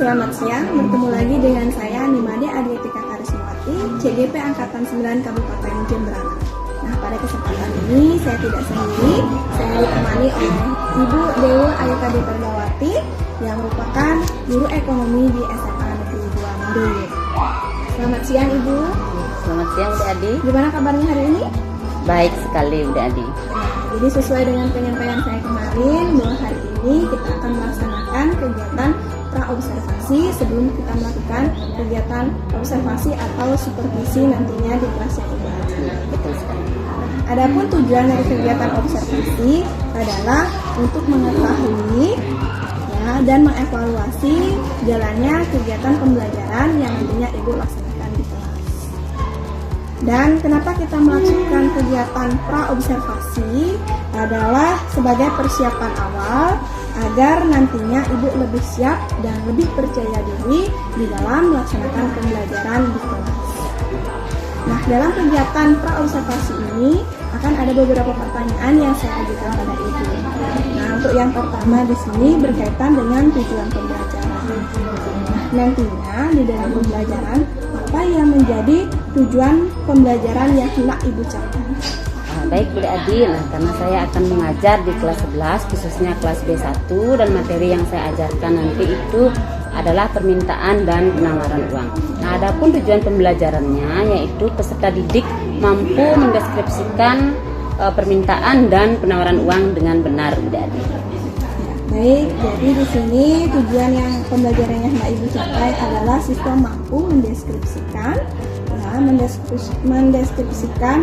Selamat siang, bertemu lagi dengan saya Nimade Adietika Karismawati, CGP Angkatan 9 Kabupaten Jemberana. Nah, pada kesempatan ini saya tidak sendiri, saya ditemani oleh Ibu Dewa Ayutadi Pergawati yang merupakan guru ekonomi di SMA Negeri 2 Mandoyo. Selamat siang Ibu. Selamat siang Budi Adi. Gimana kabarnya hari ini? Baik sekali Budi Adi. Jadi sesuai dengan penyampaian saya kemarin, bahwa hari ini kita akan melaksanakan kegiatan praobservasi sebelum kita melakukan kegiatan observasi atau supervisi nantinya di kelas yang ini. Betul sekali. Adapun tujuan dari kegiatan observasi adalah untuk mengetahui dan mengevaluasi jalannya kegiatan pembelajaran yang nantinya Ibu laksanakan di kelas. Dan kenapa kita melakukan kegiatan praobservasi adalah sebagai persiapan awal agar nantinya Ibu lebih siap dan lebih percaya diri di dalam melaksanakan pembelajaran di kelas. Nah, dalam kegiatan praobservasi ini akan ada beberapa pertanyaan yang saya ajukan pada Ibu. Nah, untuk yang pertama di sini berkaitan dengan tujuan pembelajaran. Nah, nantinya di dalam pembelajaran apa yang menjadi tujuan pembelajaran yang hendak Ibu capai? Baik Budi Adi, karena saya akan mengajar di kelas 11 khususnya kelas B1 dan materi yang saya ajarkan nanti itu adalah permintaan dan penawaran uang. Nah, adapun tujuan pembelajarannya yaitu peserta didik mampu mendeskripsikan permintaan dan penawaran uang dengan benar, Budi Adi. Baik, jadi di sini tujuan yang pembelajarannya hendak Ibu capai adalah siswa mampu mendeskripsikan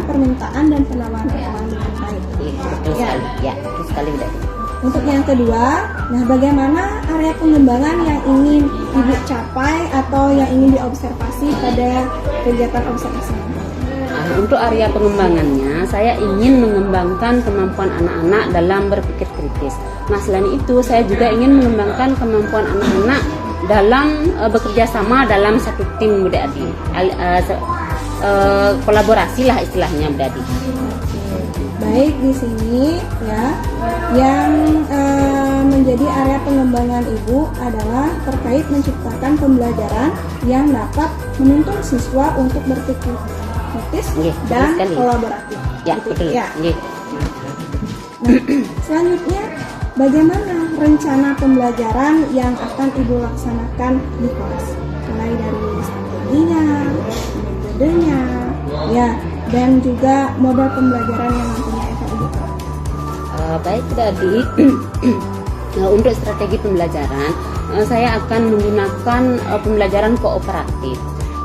permintaan dan penawaran uang dengan baik. Betul sekali. Ya, betul sekali Budi Adi. Untuk yang kedua, nah bagaimana area pengembangan yang ingin Ibu capai atau yang ingin diobservasi pada kegiatan observasi ini? Untuk area pengembangannya, saya ingin mengembangkan kemampuan anak-anak dalam berpikir kritis. Nah, selain itu, saya juga ingin mengembangkan kemampuan anak-anak dalam bekerja sama dalam satu tim, Budi Adi. Kolaborasi lah istilahnya, Budi Adi. Baik, di sini ya, yang menjadi area pengembangan Ibu adalah terkait menciptakan pembelajaran yang dapat menuntun siswa untuk berpikir kritis dan kolaboratif. Ya, gitu, betul. Ya. Nah, selanjutnya bagaimana rencana pembelajaran yang akan Ibu laksanakan di kelas? Mulai dari strateginya, metodenya, ya, dan juga modal pembelajaran yang nantinya akan Ibu terapkan. Baik, Tadi. Untuk strategi pembelajaran, saya akan menggunakan pembelajaran kooperatif.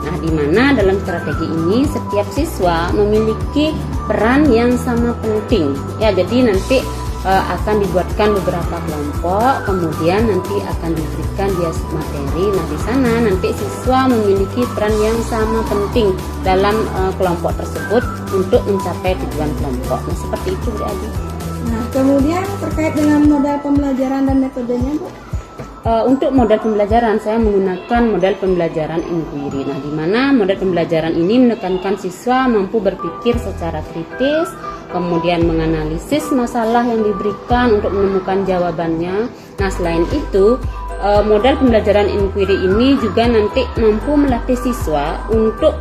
Nah, di mana dalam strategi ini setiap siswa memiliki peran yang sama penting. Ya, jadi nanti akan dibuatkan beberapa kelompok, kemudian nanti akan diberikan dia materi. Nah, di sana nanti siswa memiliki peran yang sama penting dalam kelompok tersebut untuk mencapai tujuan kelompok. Nah, seperti itu, Bu Adi. Nah, kemudian terkait dengan modal pembelajaran dan metodenya, Bu? Untuk modal pembelajaran, saya menggunakan modal pembelajaran inquiry. Nah, di mana modal pembelajaran ini menekankan siswa mampu berpikir secara kritis, kemudian menganalisis masalah yang diberikan untuk menemukan jawabannya. Nah, selain itu, modal pembelajaran inquiry ini juga nanti mampu melatih siswa untuk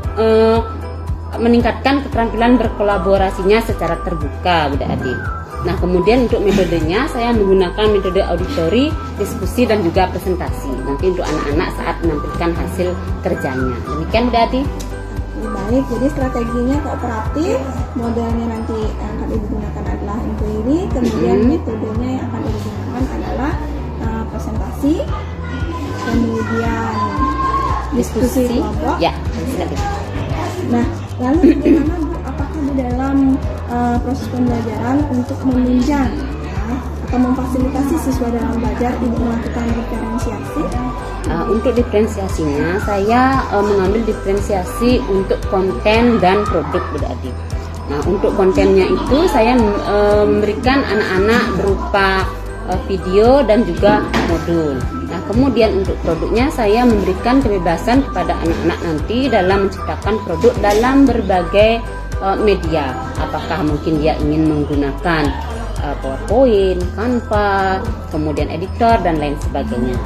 meningkatkan keterampilan berkolaborasinya secara terbuka, Budi Adi. Nah, kemudian untuk metodenya saya menggunakan metode auditori, diskusi, dan juga presentasi. Nanti untuk anak-anak saat menampilkan hasil kerjanya. Demikian, Budi Adi. Baik, jadi strateginya kooperatif, modelnya nanti yang akan digunakan adalah inquiry, kemudian metodenya yang akan digunakan adalah presentasi, kemudian diskusi kelompok. Ya, silakan. Nah, lalu bagaimana Bu, apakah di dalam proses pembelajaran untuk menunjang atau memfasilitasi siswa dalam belajar Ibu melakukan diferensiasi? Untuk diferensiasinya, saya mengambil diferensiasi untuk konten dan produk, Budi Adi. Nah, untuk kontennya itu saya memberikan anak-anak berupa video dan juga modul. Nah, kemudian untuk produknya saya memberikan kebebasan kepada anak-anak nanti dalam menciptakan produk dalam berbagai media. Apakah mungkin dia ingin menggunakan PowerPoint, Canva, kemudian editor dan lain sebagainya.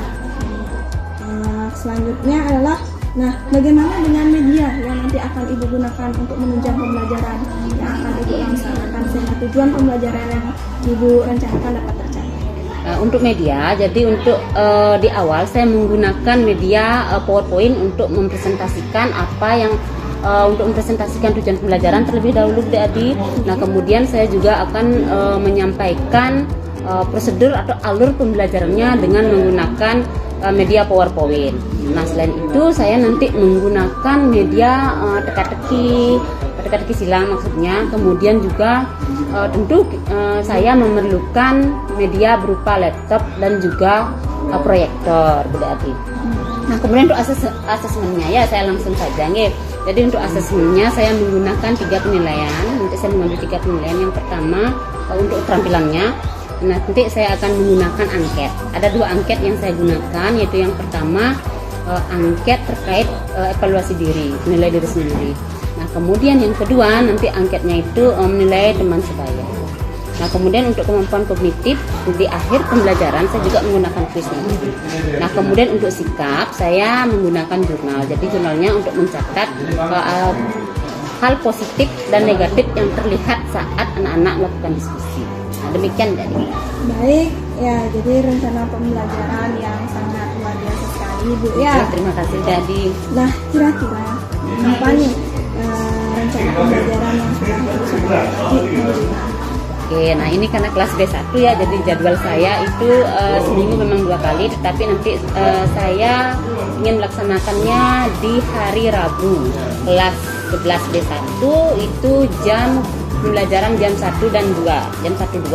selanjutnya adalah, nah, bagaimana dengan media yang nanti akan Ibu gunakan untuk menunjang pembelajaran yang akan Ibu laksanakan sehingga tujuan pembelajaran yang Ibu rencanakan dapat tercapai? Untuk media, jadi untuk di awal saya menggunakan media PowerPoint untuk mempresentasikan apa yang untuk mempresentasikan tujuan pembelajaran terlebih dahulu, Adik. Nah, kemudian saya juga akan menyampaikan prosedur atau alur pembelajarannya dengan menggunakan media PowerPoint. Nah, selain itu saya nanti menggunakan media teka-teki silang maksudnya. Kemudian juga tentu saya memerlukan media berupa laptop dan juga proyektor, berarti. Nah, kemudian untuk asesmennya ya saya langsung saja nih. Jadi untuk asesmennya saya menggunakan 3 penilaian. Nanti saya mengambil 3 penilaian. Yang pertama untuk keterampilannya. Nah, nanti saya akan menggunakan angket. Ada 2 angket yang saya gunakan, yaitu yang pertama angket terkait evaluasi diri, menilai diri sendiri. Nah, kemudian yang kedua nanti angketnya itu menilai teman sebaya. Nah, kemudian untuk kemampuan kognitif di akhir pembelajaran saya juga menggunakan kuisnya. Nah, kemudian untuk sikap saya menggunakan jurnal. Jadi jurnalnya untuk mencatat hal positif dan negatif yang terlihat saat anak-anak melakukan diskusi. Nah, demikian jadi. Baik, ya, jadi rencana pembelajaran yang sangat luar biasa sekali, Bu ya. Terima kasih, Jadi. Nah, kira-kira apa nih rencana pembelajaran yang sudah Ibu sepakati? Oke, nah ini karena kelas B1 ya, jadi jadwal saya itu seminggu memang 2 kali, tetapi nanti saya ingin melaksanakannya di hari Rabu. Kelas 11 B1 itu jam pembelajaran jam 1 dan 2. Jam 1 2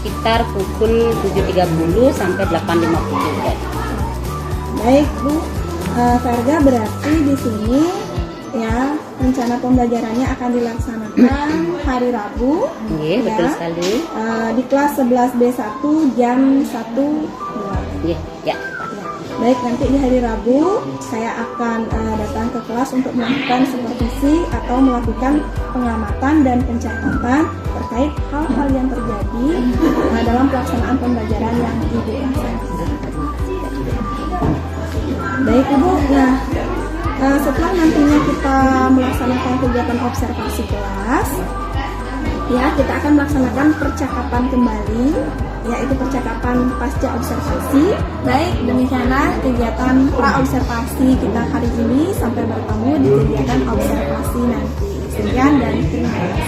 sekitar pukul 7.30 sampai 8.50. Baik, Bu. Verga, berarti di sini ya rencana pembelajarannya akan dilaksanakan hari Rabu. Iya, ya, betul sekali. Di kelas 11 B1 jam 1 2. Iya, ya. Baik, nanti di hari Rabu saya akan datang ke kelas untuk melakukan supervisi atau melakukan pengamatan dan pencatatan terkait hal-hal yang terjadi dalam pelaksanaan pembelajaran yang Ibu laksanakan. Baik, Ibu. Nah, setelah nantinya kita melaksanakan kegiatan observasi kelas, ya, kita akan melaksanakan percakapan kembali, yaitu percakapan pasca observasi. Baik, demikianlah kegiatan pra-observasi kita hari ini. Sampai bertemu di kegiatan observasi nanti. Sekian dan terima kasih.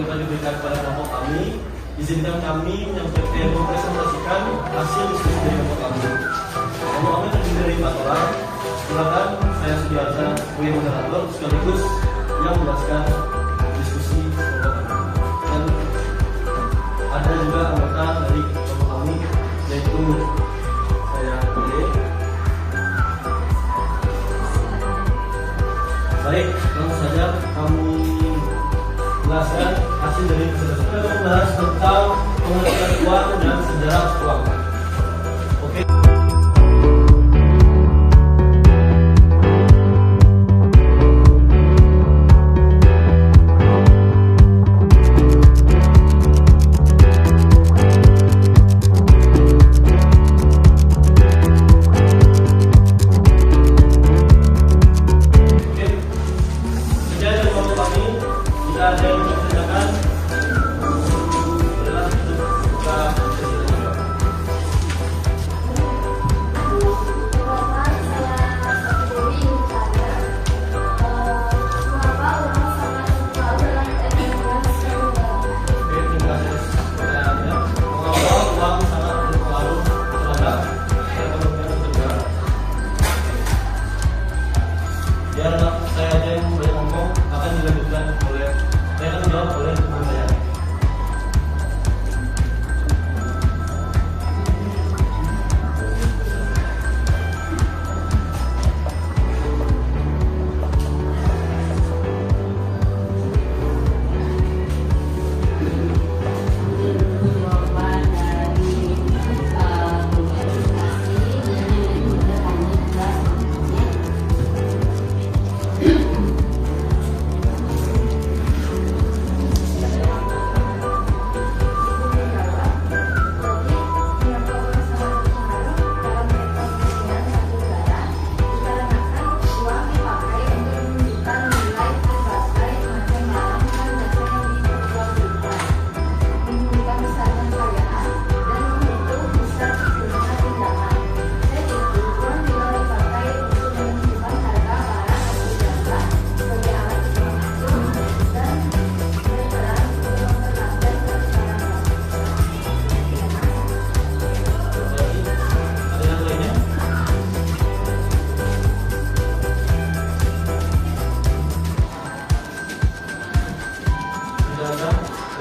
yang telah diberikan kepada kelompok kami, izinkan kami mempresentasikan hasil diskusi dari kelompok kami. Kelompok kami terdiri dari 4 orang. Silakan saya Sudiarsa sebagai moderator sekaligus yang menjelaskan diskusi kelompok kami. Dan ada juga anggota dari kelompok kami, yaitu saya Ade. Baik, langsung saja kami jelaskan hasil dari presentasi. Kita akan membahas tentang pengertian uang dan sejarah uang. Oke. Biar saya aja yang banyak ngomong, akan dilanjutkan oleh saya akan menjawab oleh teman saya.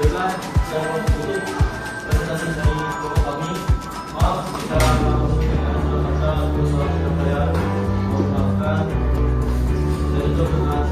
Baiklah, saya mau tutup presentasi dari kelompok kami. Maaf jika dengan kata soal saya maafkan dan itu dengan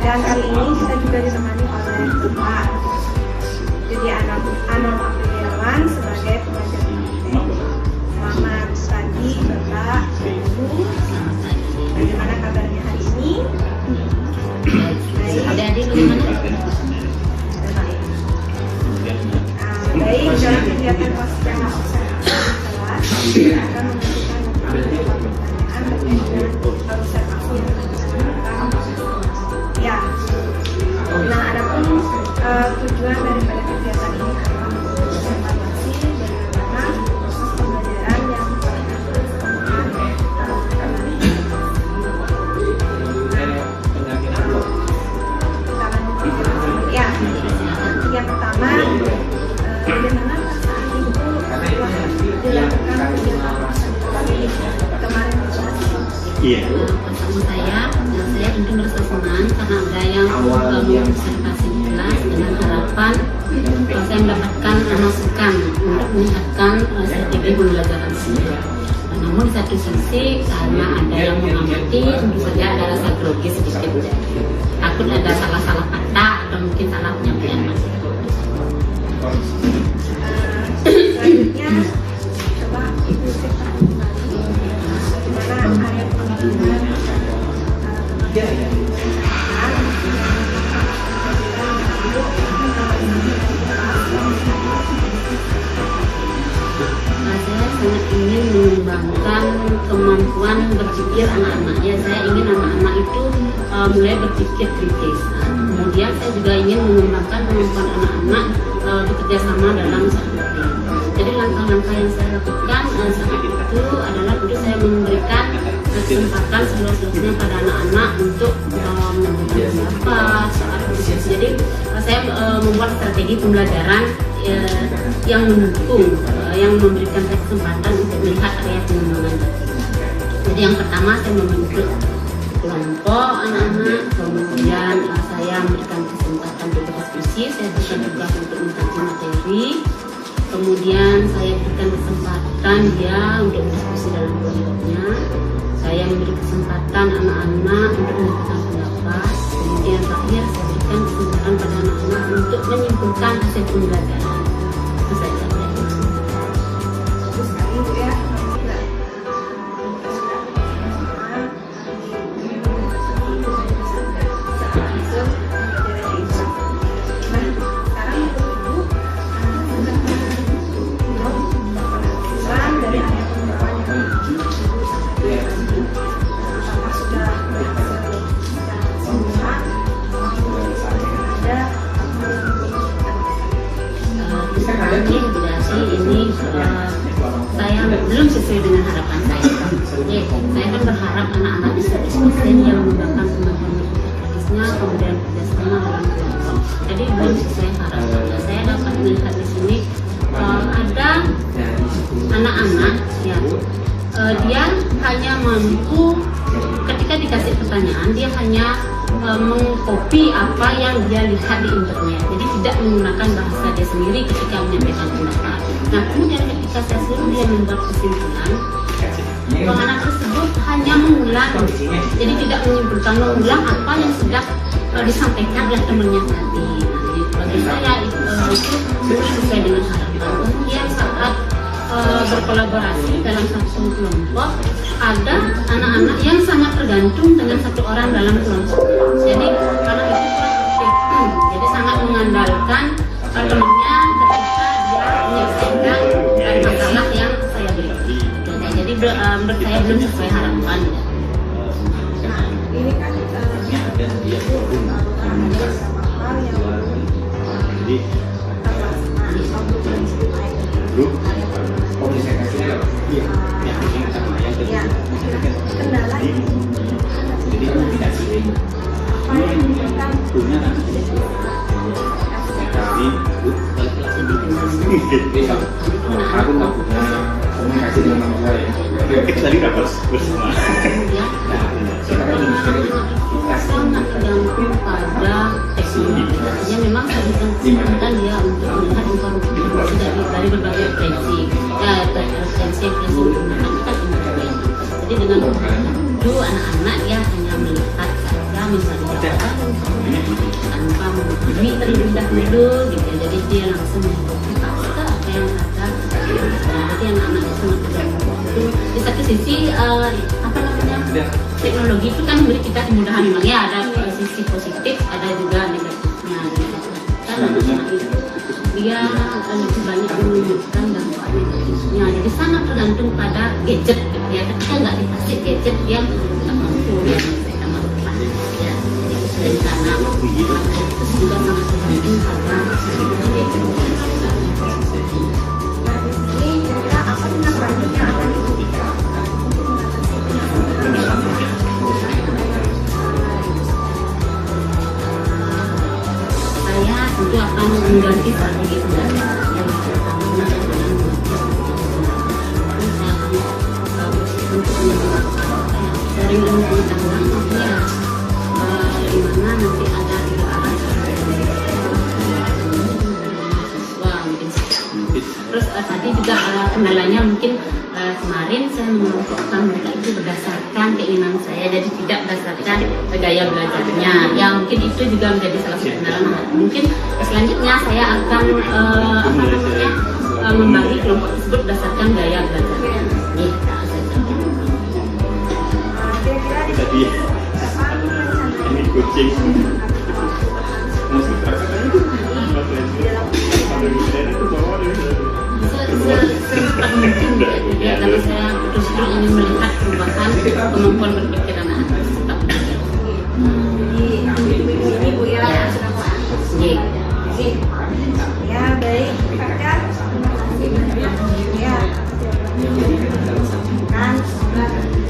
Dan kali ini kita juga ditemani oleh Bapak jadi Anon Apriliawan sebagai pengajar praktek. Selamat pagi Bapak, Ibu. Bagaimana kabarnya hari ini? Baik. Adik-adik bagaimana? Baik, dalam kegiatan wawancara kelas, kita akan memberikan pertanyaan terkait dengan observasi yang dilakukan. Ya, nah adapun tujuan daripada kegiatan ini adalah untuk observasi bagaimana proses pembelajaran yang ya, yang pertama bagaimana saat itu setelah dilakukan kegiatan kemarin Iya. Saya tentu merasa senang karena ada yang mengobservasi di kelas dengan harapan saya mendapatkan masukan untuk meningkatkan strategi pembelajaran saya. Namun di satu sisi karena ada yang mengamati, tentu saja ada rasa grogi sedikit. Takut ada salah-salah kata atau mungkin salah penyampaian materi. Selanjutnya coba Ibu ceritakan bagaimana ayat pengajaran Saya sangat ingin mengembangkan kemampuan berpikir anak-anaknya. Saya ingin anak-anak itu mulai berpikir kritis. Kemudian saya juga ingin mengembangkan kemampuan anak-anak bekerja sama dalam satu tim. Jadi langkah-langkah yang saya lakukan saat itu adalah tentu saya memberikan kesempatan seluas-luasnya pada anak-anak untuk memberikan pendapat soal diskusi. Jadi saya membuat strategi pembelajaran yang mendukung, yang memberikan kesempatan untuk melihat area pengembangan. Jadi yang pertama saya membentuk kelompok anak-anak, kemudian saya memberikan kesempatan untuk diskusi, saya berikan tugas untuk mengkaji materi, kemudian saya berikan kesempatan dia untuk berdiskusi dalam kelompoknya, saya memberi kesempatan anak-anak untuk memberikan pendapat, kemudian terakhir saya berikan kesempatan pada anak-anak untuk menyimpulkan hasil pembelajaran. Itu saja. Bagus sekali Bu ya. Ini saya belum sesuai dengan harapan saya. Saya kan berharap anak-anak bisa diskusi yang mengembangkan kemampuan berpikirnya, kemudian kerjasama dalam kelompok. Jadi belum sesuai harapan. Saya dapat melihat di sini ada anak-anak ya, dia hanya mampu ketika dikasih pertanyaan dia hanya mengcopy apa yang dia lihat di internet, jadi tidak menggunakan bahasa dia sendiri ketika menyampaikan pendapat. Nah kemudian ketika saya suruh dia membuat kesimpulan, anak tersebut hanya mengulang, jadi tidak menyimpulkan, mengulang apa yang sudah disampaikan oleh temannya tadi. Nah, bagi saya itu sesuai dengan harapan. Kemudian saat berkolaborasi dalam satu kelompok, ada anak-anak yang sangat tergantung dengan satu orang dalam kelompok. Jadi karena itu kurang efektif, jadi sangat mengandalkan temannya ketika dia menyelesaikan masalah yang saya beri. Jadi menurut saya belum sesuai harapan. Nah, ini kan ada beberapa hal yang kendala ini apa yang menyebabkan aku nggak punya komunikasi dengan nama saya. Kita tadi rapat bersama. Sangat tergantung pada teknologi. Ya memang saya berikan kesempatan dia untuk melihat informasi dari berbagai referensi. Ya referensi yang digunakan kan internet. Jadi dengan itu anak-anak ya hanya melihat saja misalnya baru tanpa menghubungi terlebih dahulu gitu. Jadi dia langsung mengikuti apa yang ada. Jadi anak-anak itu itu di satu sisi apa namanya, teknologi itu kan memberi kita kemudahan, memang ya ada sisi positif, ada juga negatifnya. Dia lebih banyak menunjukkan dampak negatifnya. Jadi sangat tergantung pada gadget gitu ya. Ketika nggak dikasih gadget dia nggak mampu ya, mereka mampu ya. Jadi dari sana itu juga sangat tergantung pada tentu akan mengganti strategi pembelajaran yang pertama dari undang-undang ya, di mana nanti ada terus tadi juga kendalanya mungkin kemarin saya mengelompokkan mereka itu berdasarkan keinginan saya, jadi tidak berdasarkan gaya belajarnya. Ya mungkin itu juga menjadi salah satu kendala. Mungkin selanjutnya saya akan membagi kelompok tersebut berdasarkan gaya belajarnya. Tadi ini kucing. Ya, kalau saya betul-betul ingin melihat perubahan kemampuan berpikir anak-anak tetap Ibu ya, ya baik kakak, ya kan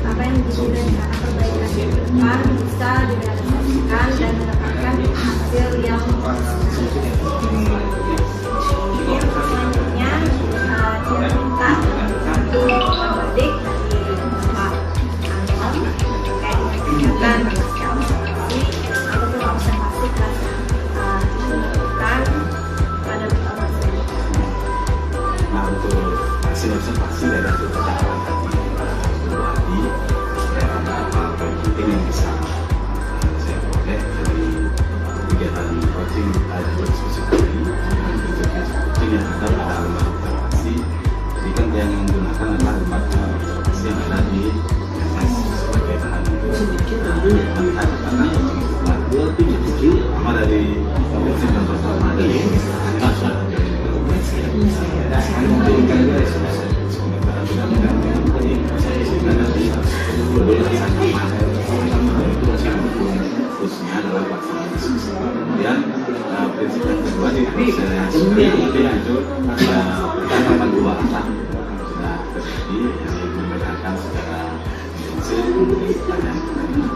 apa yang sudah kita perbaikan ke depan bisa direalisasikan dan mendapatkan hasil yang selanjutnya dia minta satu adik dari Pak Anton terkait kegiatan ataupun observasi kelas dilakukan pada pertemuan selanjutnya. Nah, untuk hasil observasi dari hasil percakapan tadi apa penting yang bisa saya peroleh dari kegiatan coaching diskusi tadi, coaching yang ada pada lembaga observasi. Jadi kan yang menggunakan adalah lembaga observasi yang ada di SS sebagai bahan sama dari coaching dan pertama dari khususnya adalah pelaksanaan diskusi. Kemudian prinsip yang kedua di proses itu penerapan dua arah sudah terjadi, yang membedakan secara intensif pertanyaan-pertanyaan yang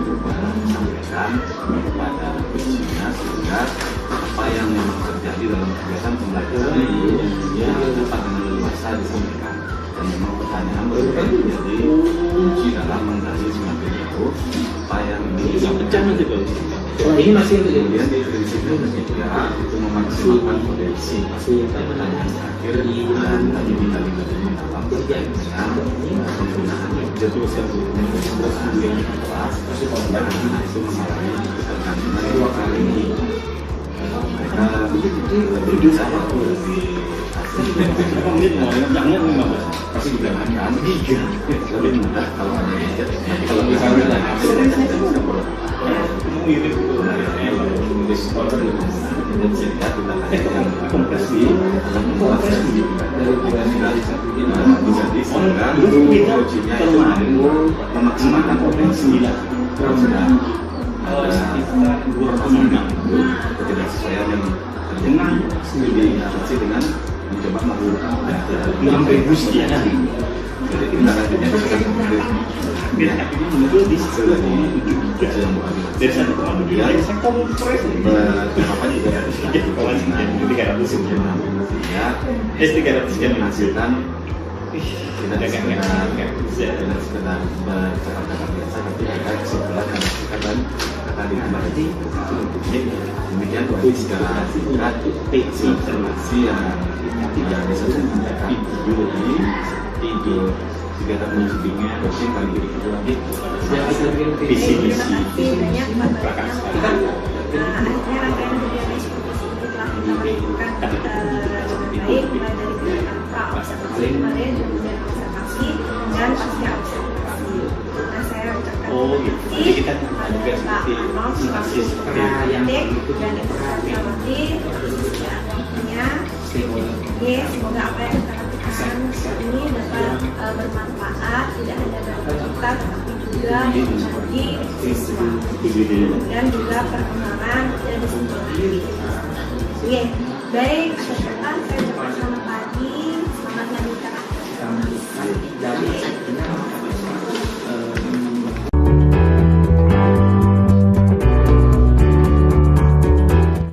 disampaikan kepada kuncinya, sehingga apa yang memang terjadi dalam kegiatan pembelajaran itu ya dapat dengan leluasa disampaikan, dan memang pertanyaan berulang menjadi kunci dalam menggali semakin jauh apa yang disampaikan. Ini masih kemudian di prinsipnya ketiga itu memaksimalkan potensi pertanyaan terakhir dan tadi dikali dalam terkait dengan penggunaan jadwal penggunaan yang kelas dan itu mengalami ketergantungan dua kali ini. Mereka lebih bisa lebih pasti digunakan lebih mudah kalau ada gadget. Kalau misalnya kompresi memaksimalkan potensi kalau sudah ketidaksesuaian yang terjadi diatasi dengan mencoba melakukan kontribusi ya. Jadi kita akan biar ini muncul di dari 1,7 sektor apa juga harus menghasilkan tidak sekedar bercakap-cakap biasa, tapi ada kesimpulan yang dan akan ditindaklanjuti. Demikian secara singkat observasi yang tidak bisa disampaikan video kegiatan menjadinya dosen kali ini visi-visi prakarsa. Akhirnya rangkaian kegiatan seperti ini telah kita lakukan dengan baik, mulai dari kegiatan pra-observasi kemarin, kemudian observasi dan pasca observasi. Nah, saya ucapkan terima kasih kepada Pak Anom selaku Ketik dan Ibu Fatmawati atas waktunya. Semoga apa yang kita lakukan ini dapat bermanfaat tidak hanya bagi kita tetapi juga bagi siswa dan juga perkembangan dan sekolah. Baik.